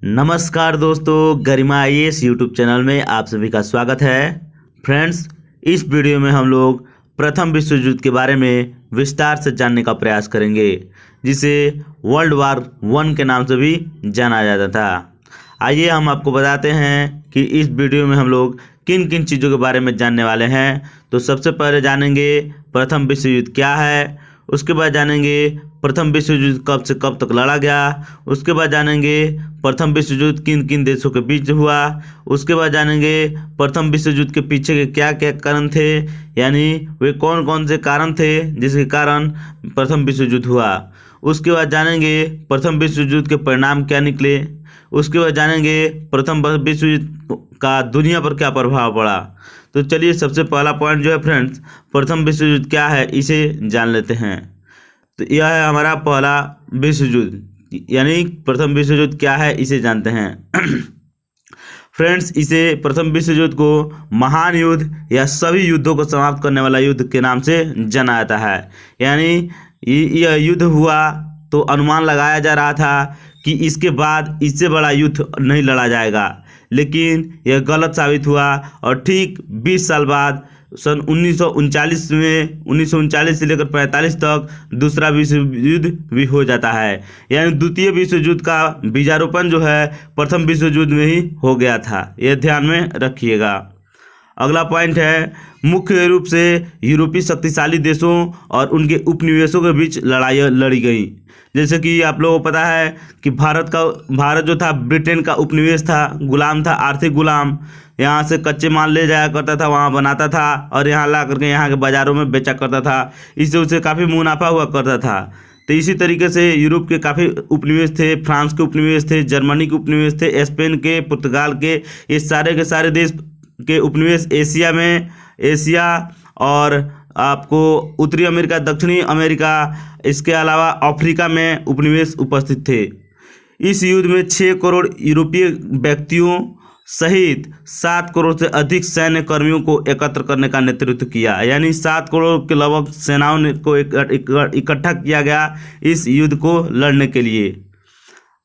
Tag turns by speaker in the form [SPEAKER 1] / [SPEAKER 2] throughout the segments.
[SPEAKER 1] नमस्कार दोस्तों, गरिमा IAS YouTube channel में आप सभी का स्वागत है। फ्रेंड्स, इस वीडियो में हम लोग प्रथम विश्व युद्ध के बारे में विस्तार से जानने का प्रयास करेंगे, जिसे वर्ल्ड वार 1 के नाम से भी जाना जाता था। आइए हम आपको बताते हैं कि इस वीडियो में हम लोग किन किन चीज़ों के बारे में जानने वाले हैं। तो सबसे पहले जानेंगे प्रथम विश्व युद्ध क्या है, उसके बाद जानेंगे प्रथम विश्व युद्ध कब से कब तक लड़ा गया, उसके बाद जानेंगे प्रथम विश्व युद्ध किन किन देशों के बीच हुआ, उसके बाद जानेंगे प्रथम विश्व युद्ध के पीछे के क्या क्या कारण थे, यानी वे कौन कौन से कारण थे जिसके कारण प्रथम विश्व युद्ध हुआ। उसके बाद जानेंगे प्रथम विश्व युद्ध के परिणाम क्या निकले। उसके बाद जानेंगे प्रथम विश्व युद्ध का दुनिया पर क्या प्रभाव पड़ा। तो चलिए, सबसे पहला पॉइंट जो है फ्रेंड्स, प्रथम विश्व युद्ध क्या है इसे जान लेते हैं। तो यह है हमारा पहला विश्व युद्ध, यानी प्रथम विश्व युद्ध क्या है इसे जानते हैं। फ्रेंड्स, इसे प्रथम विश्व युद्ध को महान युद्ध या सभी युद्धों को समाप्त करने वाला युद्ध के नाम से जाना जाता है। यानी यह युद्ध हुआ तो अनुमान लगाया जा रहा था कि इसके बाद इससे बड़ा युद्ध नहीं लड़ा जाएगा, लेकिन यह गलत साबित हुआ और ठीक 20 साल बाद सन 1939 में 1939 से लेकर 45 तक दूसरा विश्व युद्ध भी हो जाता है। यानी द्वितीय विश्व युद्ध का बीजारोपण जो है प्रथम विश्व युद्ध में ही हो गया था, यह ध्यान में रखिएगा। अगला पॉइंट है, मुख्य रूप से यूरोपीय शक्तिशाली देशों और उनके उपनिवेशों के बीच लड़ाई लड़ी गई। जैसे कि आप लोगों को पता है कि भारत जो था ब्रिटेन का उपनिवेश था, गुलाम था, आर्थिक गुलाम। यहाँ से कच्चे माल ले जाया करता था, वहाँ बनाता था और यहाँ ला करके यहाँ के बाज़ारों में बेचा करता था। इससे उसे काफ़ी मुनाफा हुआ करता था। तो इसी तरीके से यूरोप के काफ़ी उपनिवेश थे, फ्रांस के उपनिवेश थे, जर्मनी के उपनिवेश थे, स्पेन के, पुर्तगाल के, ये सारे के सारे देश के उपनिवेश एशिया और आपको उत्तरी अमेरिका, दक्षिणी अमेरिका, इसके अलावा अफ्रीका में उपनिवेश उपस्थित थे। इस युद्ध में 6 करोड़ यूरोपीय व्यक्तियों सहित 7 करोड़ से अधिक सैन्य कर्मियों को एकत्र करने का नेतृत्व किया। यानी 7 करोड़ के लगभग सेनाओं को इकट्ठा किया गया इस युद्ध को लड़ने के लिए।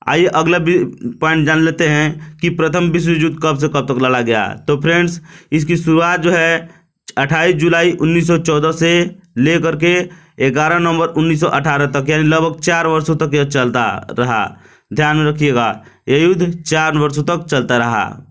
[SPEAKER 1] आइए अगला पॉइंट जान लेते हैं कि प्रथम विश्व युद्ध कब से कब तक लड़ा गया। तो फ्रेंड्स, इसकी शुरुआत जो है 28 जुलाई 1914 से लेकर के 11 नवंबर 1918 तक, यानी लगभग 4 वर्षों तक यह चलता रहा। ध्यान में रखिएगा, यह युद्ध 4 वर्षों तक चलता रहा।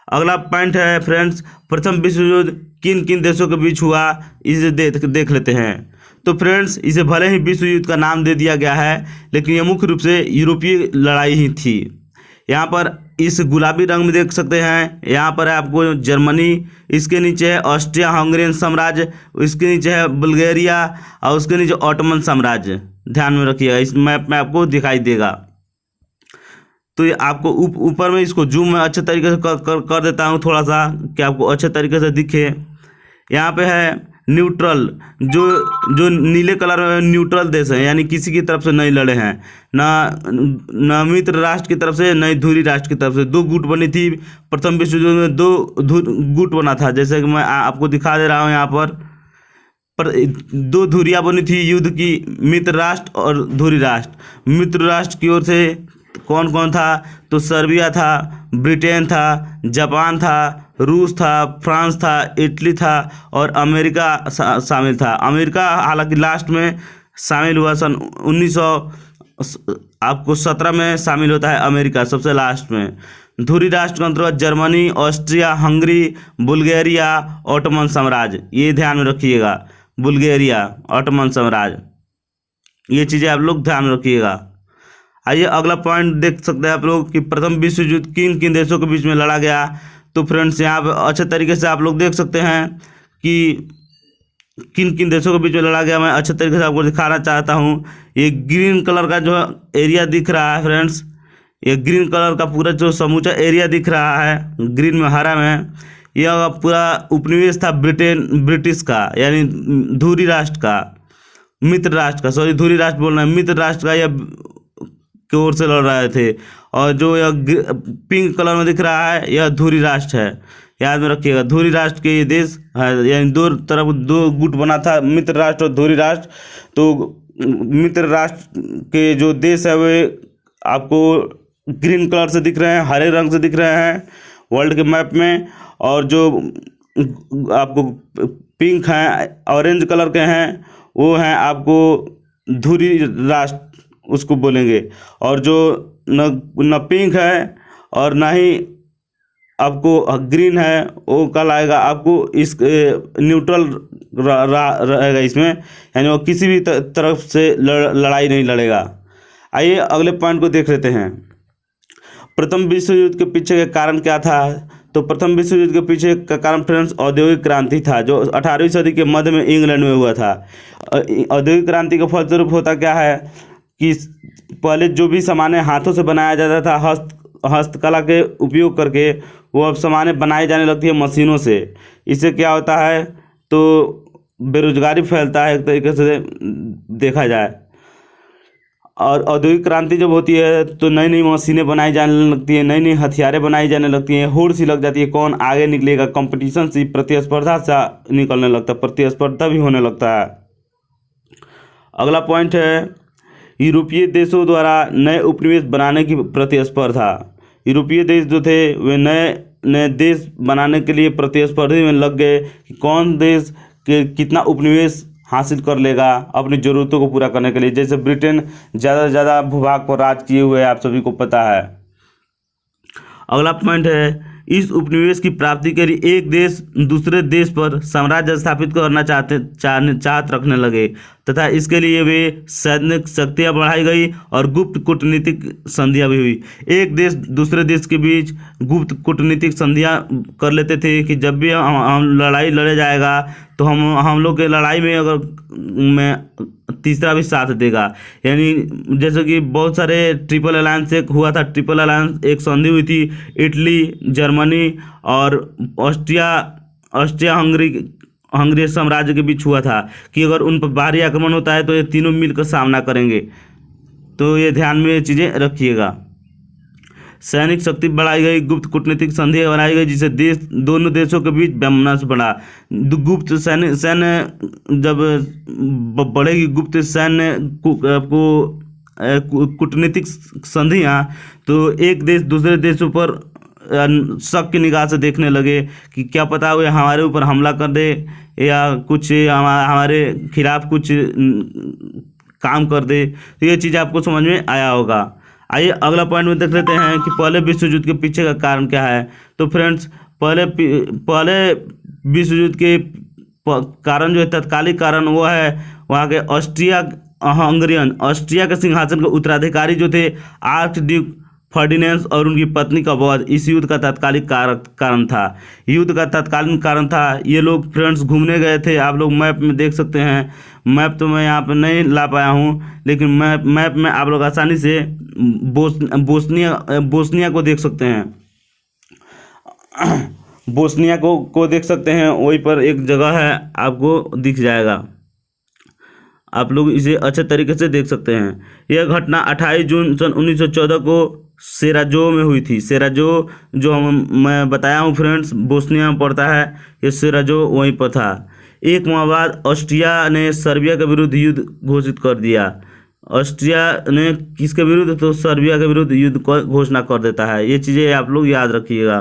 [SPEAKER 1] अगला पॉइंट है फ्रेंड्स, प्रथम विश्व युद्ध किन किन देशों के बीच हुआ इसे देख लेते हैं। तो फ्रेंड्स, इसे भले ही विश्व युद्ध का नाम दे दिया गया है, लेकिन यह मुख्य रूप से यूरोपीय लड़ाई ही थी। यहाँ पर इस गुलाबी रंग में देख सकते हैं, यहाँ पर है आपको जर्मनी, इसके नीचे है ऑस्ट्रिया हंगेरियन साम्राज्य, इसके नीचे है बुल्गारिया और उसके नीचे ऑटोमन साम्राज्य। ध्यान में रखिएगा, इस मैप में आपको दिखाई देगा। तो ये आपको ऊपर में इसको जूम में अच्छे तरीके से कर देता हूँ थोड़ा सा, कि आपको अच्छे तरीके से दिखे। यहाँ पे है न्यूट्रल, जो नीले कलर में न्यूट्रल देश है, यानी किसी की तरफ से नहीं लड़े हैं, ना मित्र राष्ट्र की तरफ से, न धुरी राष्ट्र की तरफ से। 2 गुट बनी थी प्रथम विश्व युद्ध में, 2 गुट बना था, जैसे कि मैं आपको दिखा दे रहा हूँ यहाँ पर 2 धुरियाँ बनी थी युद्ध की, मित्र राष्ट्र और धुरी राष्ट्र। मित्र राष्ट्र की ओर से कौन कौन था, तो सर्बिया था, ब्रिटेन था, जापान था, रूस था, फ्रांस था, इटली था और अमेरिका शामिल था। अमेरिका हालांकि लास्ट में शामिल हुआ, सन 1917 में शामिल होता है अमेरिका सबसे लास्ट में। धुरी राष्ट्र के अंतर्गत Germany, Austria Hungary, Bulgaria, Ottoman साम्राज्य, ये ध्यान में रखिएगा। बुल्गारिया, ऑटोमन साम्राज्य, ये चीज़ें आप लोग ध्यान में रखिएगा। आइए अगला पॉइंट देख सकते हैं आप लोग कि प्रथम विश्व युद्ध किन किन देशों के बीच में लड़ा गया। तो फ्रेंड्स, यहाँ पर अच्छे तरीके से आप लोग देख सकते हैं कि किन किन देशों के बीच में लड़ा गया। मैं अच्छे तरीके से आपको दिखाना चाहता हूँ। ये ग्रीन कलर का जो एरिया दिख रहा है फ्रेंड्स, ये ग्रीन कलर का पूरा जो समूचा एरिया दिख रहा है, ग्रीन में हरा में, यह पूरा उपनिवेश था ब्रिटिश का, यानी धुरी राष्ट्र का, मित्र राष्ट्र का, सॉरी धुरी राष्ट्र बोलना है, मित्र राष्ट्र का यह की ओर से लड़ रहे थे। और जो यह पिंक कलर में दिख रहा है, यह धुरी राष्ट्र है। याद में रखिएगा, धुरी राष्ट्र के ये देश है, यानी 2 तरफ 2 गुट बना था, मित्र राष्ट्र और धुरी राष्ट्र। तो मित्र राष्ट्र के जो देश है वे आपको
[SPEAKER 2] ग्रीन कलर से दिख रहे हैं, हरे रंग से दिख रहे हैं वर्ल्ड के मैप में, और जो आपको पिंक हैं, ऑरेंज कलर के हैं, वो हैं आपको धुरी राष्ट्र उसको बोलेंगे। और जो न पिंक है और ना ही आपको ग्रीन है, वो कल आएगा आपको इस न्यूट्रल रहेगा इसमें, यानी वो किसी भी तरफ से लड़ाई नहीं लड़ेगा। आइए अगले पॉइंट को देख लेते हैं। प्रथम विश्व युद्ध के पीछे का कारण क्या था? तो प्रथम विश्व युद्ध के पीछे का कारण फ्रेंड्स औद्योगिक क्रांति था, जो 18वीं सदी के मध्य में इंग्लैंड में हुआ था। औद्योगिक क्रांति का फलस्वरूप होता क्या है कि पहले जो भी सामान्य हाथों से बनाया जाता था, हस्तकला के उपयोग करके, वो अब सामान्य बनाई जाने लगती है मशीनों से। इससे क्या होता है, तो बेरोजगारी फैलता है एक तरीके से देखा जाए। और औद्योगिक क्रांति जब होती है तो नई नई मशीनें बनाई जाने लगती हैं, नई नई हथियारें बनाई जाने लगती हैं, होड़ सी लग जाती है, कौन आगे निकलेगा, कंपटीशन सी, प्रतिस्पर्धा सा निकलने लगता है, प्रतिस्पर्धा भी होने लगता है। अगला पॉइंट है यूरोपीय देशों द्वारा नए उपनिवेश बनाने की प्रतिस्पर्धा। यूरोपीय देश जो थे वे नए नए देश बनाने के लिए प्रतिस्पर्धी में लग गए कि कौन देश के कितना उपनिवेश हासिल कर लेगा अपनी ज़रूरतों को पूरा करने के लिए। जैसे ब्रिटेन ज़्यादा से ज़्यादा भूभाग पर राज किए हुए आप सभी को पता है। अगला पॉइंट है इस उपनिवेश की प्राप्ति के लिए एक देश दूसरे देश पर साम्राज्य स्थापित करना चाहत रखने लगे, तथा इसके लिए वे सैन्य शक्तियाँ बढ़ाई गई और गुप्त कूटनीतिक संधियाँ भी हुई। एक देश दूसरे देश के बीच गुप्त कूटनीतिक संधियाँ कर लेते थे कि जब भी हम लड़ाई लड़े जाएगा तो हम लोग के लड़ाई में अगर में तीसरा भी साथ देगा। यानी जैसे कि बहुत सारे ट्रिपल अलायंस एक हुआ था, ट्रिपल अलायंस एक संधि हुई थी इटली, जर्मनी और ऑस्ट्रिया हंगरी साम्राज्य के बीच हुआ था कि अगर उन पर बाहरी आक्रमण होता है तो ये तीनों मिलकर सामना करेंगे। तो ये ध्यान में ये चीज़ें रखिएगा। सैनिक शक्ति बढ़ाई गई, गुप्त कूटनीतिक संधि बनाई गई जिससे दोनों देशों के बीच वैमनस्य बढ़ा। गुप्त सैन्य जब बढ़ेगी, गुप्त सैन्य आपको कूटनीतिक संधियाँ, तो एक देश दूसरे देशों पर शक की निगाह से देखने लगे कि क्या पता वो हमारे ऊपर हमला कर दे या कुछ हमारे खिलाफ कुछ काम कर दे। तो ये चीज़ आपको समझ में आया होगा। आइए अगला पॉइंट में देख लेते हैं कि पहले विश्व युद्ध के पीछे का कारण क्या है। तो फ्रेंड्स पहले विश्व युद्ध के कारण जो है, तत्कालिक कारण वो है वहाँ के ऑस्ट्रिया के सिंहासन के उत्तराधिकारी जो थे आर्च ड्यूक फर्डिनेंड और उनकी पत्नी का वध इस युद्ध का तात्कालिक कारण था। युद्ध का तत्कालीन कारण था। ये लोग फ्रेंड्स घूमने गए थे, आप लोग मैप में देख सकते हैं। मैप तो मैं यहाँ पर नहीं ला पाया हूँ, लेकिन मैप में आप लोग आसानी से बोस्निया को देख सकते हैं। बोस्निया को देख सकते हैं, वहीं पर एक जगह है आपको दिख जाएगा, आप लोग इसे अच्छे तरीके से देख सकते हैं। यह घटना 28 जून सन 1914 को सेराजो में हुई थी। सेराजो जो मैं बताया हूँ फ्रेंड्स, बोस्निया में पड़ता है, ये सेराजो वहीं पर था। एक माह बाद ऑस्ट्रिया ने सर्बिया के विरुद्ध युद्ध घोषित कर दिया। ऑस्ट्रिया ने किसके विरुद्ध? तो सर्बिया के विरुद्ध युद्ध को घोषणा कर देता है। ये चीज़ें आप लोग याद रखिएगा।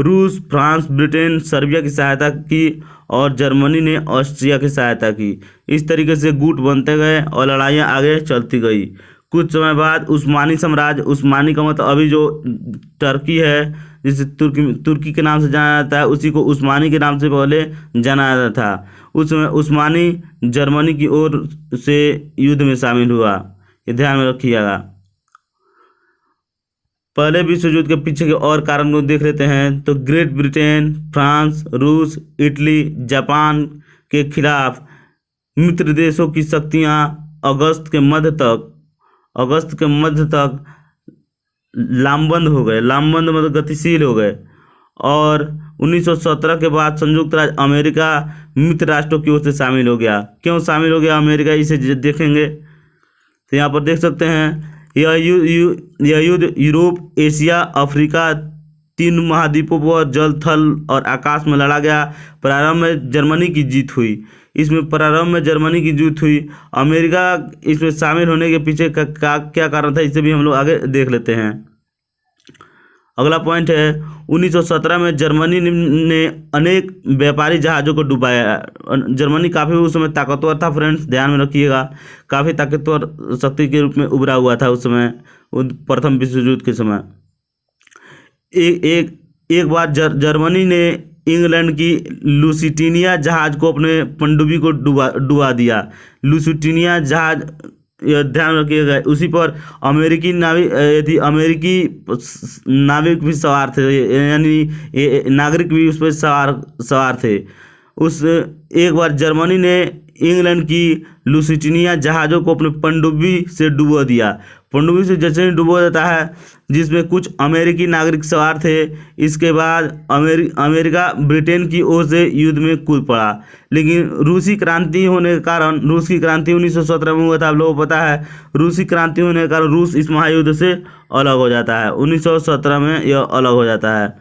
[SPEAKER 2] रूस, फ्रांस, ब्रिटेन सर्बिया की सहायता की और जर्मनी ने ऑस्ट्रिया की सहायता की। इस तरीके से गुट बनते गए और लड़ाइयाँ आगे चलती गई। कुछ समय बाद उस्मानी साम्राज्य, उस्मानी का मतलब अभी जो टर्की है, जिसे तुर्की के नाम से जाना जाता है, उसी को उस्मानी के नाम से पहले जाना जाता था। उस समय उस्मानी जर्मनी की ओर से युद्ध में शामिल हुआ। ये ध्यान में रखिएगा। पहले विश्व युद्ध के पीछे के और कारण को देख लेते हैं। तो ग्रेट ब्रिटेन, फ्रांस, रूस, इटली, जापान के खिलाफ मित्र देशों की शक्तियां अगस्त के मध्य तक लामबंद हो गए। लामबंद मतलब गतिशील हो गए। और 1917 के बाद संयुक्त राज्य अमेरिका मित्र राष्ट्रों की ओर से शामिल हो गया। क्यों शामिल हो गया अमेरिका, इसे देखेंगे तो यहाँ पर देख सकते हैं। यह युद्ध यूरोप, एशिया, अफ्रीका, 3 महाद्वीपों पर जल, थल और आकाश में लड़ा गया। प्रारंभ में जर्मनी की जीत हुई।
[SPEAKER 1] इसमें प्रारंभ में जर्मनी की जीत हुई। अमेरिका इसमें शामिल होने के पीछे का क्या कारण था, इसे भी हम लोग आगे देख लेते हैं। अगला पॉइंट है 1917 में जर्मनी ने अनेक व्यापारी जहाज़ों को डुबाया। जर्मनी काफ़ी उस समय ताकतवर था फ्रेंड्स, ध्यान में रखिएगा, काफ़ी ताकतवर शक्ति के रूप में उभरा हुआ था उस समय, प्रथम विश्व युद्ध के समय। एक बार जर्मनी ने इंग्लैंड की लुसिटिनिया जहाज़ को अपने पनडुब्बी को डुबा दिया। लुसिटिनिया जहाज़, यह ध्यान रखिएगा, उसी पर अमेरिकी नाविक भी सवार थे, यानी नागरिक भी उस पर सवार थे। एक बार जर्मनी ने इंग्लैंड की लुसिटिनिया जहाज़ों को अपने पनडुब्बी से डुबो दिया। पनडुब्बी से जैसे ही डुबो देता है, जिसमें कुछ अमेरिकी नागरिक सवार थे। इसके बाद अमेरिका ब्रिटेन की ओर से युद्ध में कूद पड़ा, लेकिन रूसी क्रांति होने के कारण, रूस की क्रांति 1917 में हुआ था, आप लोगों को पता है। रूसी क्रांति होने के कारण रूस इस महायुद्ध से अलग हो जाता है, 1917 में यह अलग हो जाता है।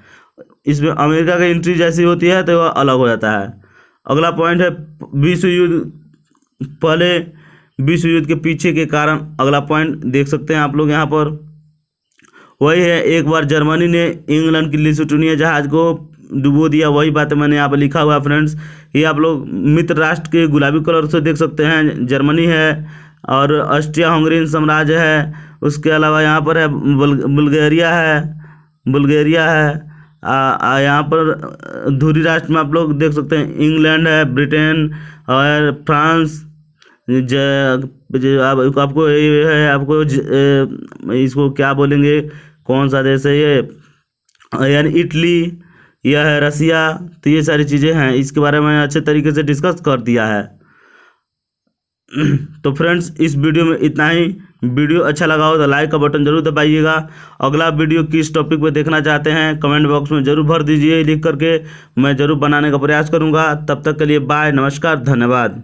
[SPEAKER 1] इसमें अमेरिका की एंट्री जैसी होती है तो वह अलग हो जाता है। अगला पॉइंट है विश्व युद्ध, पहले विश्व युद्ध के पीछे के कारण। अगला पॉइंट देख सकते हैं आप लोग यहाँ पर, वही है एक बार जर्मनी ने इंग्लैंड की लुसिटिनिया जहाज़ को डुबो दिया। वही बात मैंने यहाँ पर लिखा हुआ है फ्रेंड्स। ये आप लोग मित्र राष्ट्र के गुलाबी कलर से देख सकते हैं, जर्मनी है और ऑस्ट्रिया हंगेरियन साम्राज्य है। उसके अलावा यहाँ पर है बुल्गारिया है। यहाँ पर धुरी राष्ट्र में आप लोग देख सकते हैं इंग्लैंड है, ब्रिटेन और फ्रांस। आपको ये है, आपको इसको क्या बोलेंगे, कौन सा देश है ये, यानी इटली, यह है रसिया। तो ये सारी चीज़ें हैं, इसके बारे में अच्छे तरीके से डिस्कस कर दिया है। तो फ्रेंड्स इस वीडियो में इतना ही। वीडियो अच्छा लगा हो तो लाइक का बटन जरूर दबाइएगा। अगला वीडियो किस टॉपिक पे देखना चाहते हैं कमेंट बॉक्स में जरूर भर दीजिए लिख करके, मैं जरूर बनाने का प्रयास करूंगा। तब तक के लिए बाय, नमस्कार, धन्यवाद।